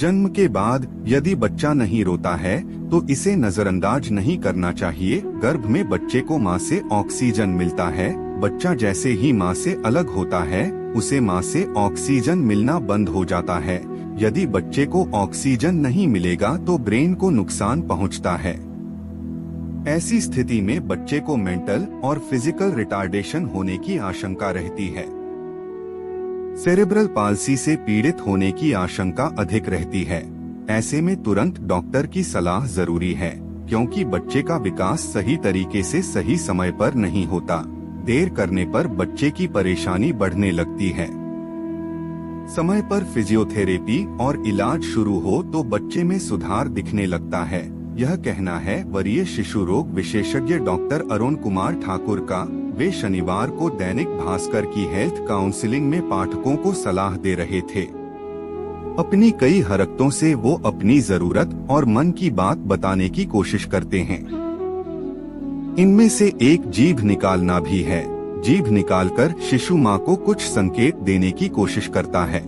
जन्म के बाद यदि बच्चा नहीं रोता है तो इसे नजरअंदाज नहीं करना चाहिए। गर्भ में बच्चे को मां से ऑक्सीजन मिलता है। बच्चा जैसे ही मां से अलग होता है उसे मां से ऑक्सीजन मिलना बंद हो जाता है। यदि बच्चे को ऑक्सीजन नहीं मिलेगा तो ब्रेन को नुकसान पहुंचता है। ऐसी स्थिति में बच्चे को मेंटल और फिजिकल रिटार्डेशन होने की आशंका रहती है। सेरेब्रल पाल्सी से पीड़ित होने की आशंका अधिक रहती है। ऐसे में तुरंत डॉक्टर की सलाह जरूरी है, क्योंकि बच्चे का विकास सही तरीके से सही समय पर नहीं होता। देर करने पर बच्चे की परेशानी बढ़ने लगती है। समय पर फिजियोथेरेपी और इलाज शुरू हो तो बच्चे में सुधार दिखने लगता है। यह कहना है वरीय शिशु रोग विशेषज्ञ डॉक्टर अरुण कुमार ठाकुर का। वे शनिवार को दैनिक भास्कर की हेल्थ काउंसलिंग में पाठकों को सलाह दे रहे थे। अपनी कई हरकतों से वो अपनी जरूरत और मन की बात बताने की कोशिश करते हैं। इनमें से एक जीभ निकालना भी है। जीभ निकालकर शिशु मां को कुछ संकेत देने की कोशिश करता है।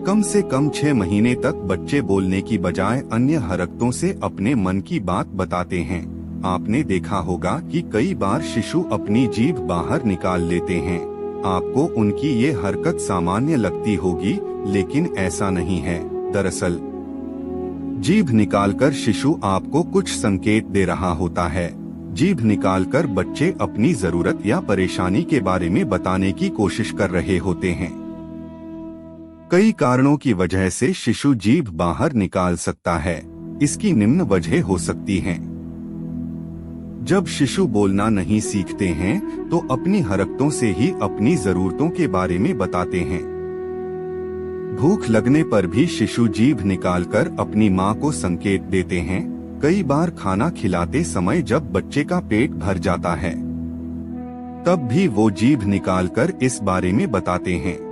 कम से कम 6 महीने तक बच्चे बोलने की बजाय अन्य हरकतों से अपने मन की बात बताते हैं। आपने देखा होगा कि कई बार शिशु अपनी जीभ बाहर निकाल लेते हैं। आपको उनकी ये हरकत सामान्य लगती होगी, लेकिन ऐसा नहीं है। दरअसल जीभ निकालकर शिशु आपको कुछ संकेत दे रहा होता है। जीभ निकालकर बच्चे अपनी जरूरत या परेशानी के बारे में बताने की कोशिश कर रहे होते हैं। कई कारणों की वजह से शिशु जीभ बाहर निकाल सकता है। इसकी निम्न वजह हो सकती हैं। जब शिशु बोलना नहीं सीखते हैं तो अपनी हरकतों से ही अपनी जरूरतों के बारे में बताते हैं। भूख लगने पर भी शिशु जीभ निकालकर अपनी मां को संकेत देते हैं। कई बार खाना खिलाते समय जब बच्चे का पेट भर जाता है तब भी वो जीभ निकालकर इस बारे में बताते हैं।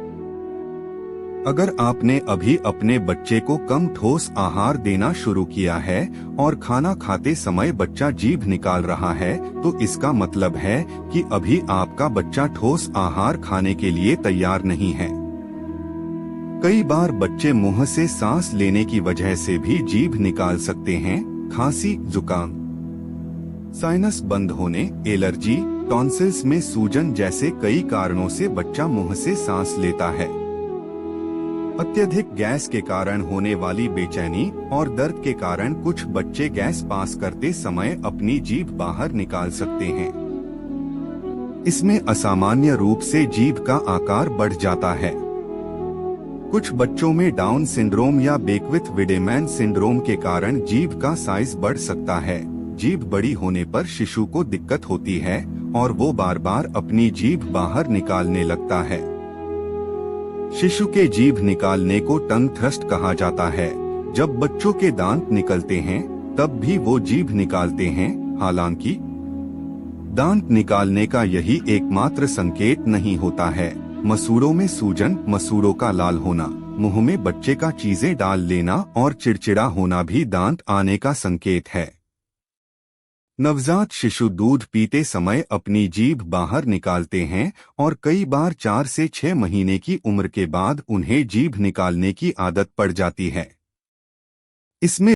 अगर आपने अभी अपने बच्चे को कम ठोस आहार देना शुरू किया है और खाना खाते समय बच्चा जीभ निकाल रहा है तो इसका मतलब है कि अभी आपका बच्चा ठोस आहार खाने के लिए तैयार नहीं है। कई बार बच्चे मुंह से सांस लेने की वजह से भी जीभ निकाल सकते हैं। खांसी, जुकाम, साइनस बंद होने, एलर्जी, टॉन्सिल्स में सूजन जैसे कई कारणों से बच्चा मुंह से सांस लेता है। अत्यधिक गैस के कारण होने वाली बेचैनी और दर्द के कारण कुछ बच्चे गैस पास करते समय अपनी जीभ बाहर निकाल सकते हैं। इसमें असामान्य रूप से जीभ का आकार बढ़ जाता है। कुछ बच्चों में डाउन सिंड्रोम या बेक्विथ विडेमैन सिंड्रोम के कारण जीभ का साइज बढ़ सकता है। जीभ बड़ी होने पर शिशु को दिक्कत होती है और वो बार बार अपनी जीभ बाहर निकालने लगता है। शिशु के जीभ निकालने को टंग थ्रस्ट कहा जाता है। जब बच्चों के दांत निकलते हैं तब भी वो जीभ निकालते हैं। हालांकि दांत निकालने का यही एकमात्र संकेत नहीं होता है। मसूड़ों में सूजन, मसूड़ों का लाल होना, मुंह में बच्चे का चीजें डाल लेना और चिड़चिड़ा होना भी दांत आने का संकेत है। नवजात शिशु दूध पीते समय अपनी जीभ बाहर निकालते हैं और कई बार 4 से 6 महीने की उम्र के बाद उन्हें जीभ निकालने की आदत पड़ जाती है। इसमें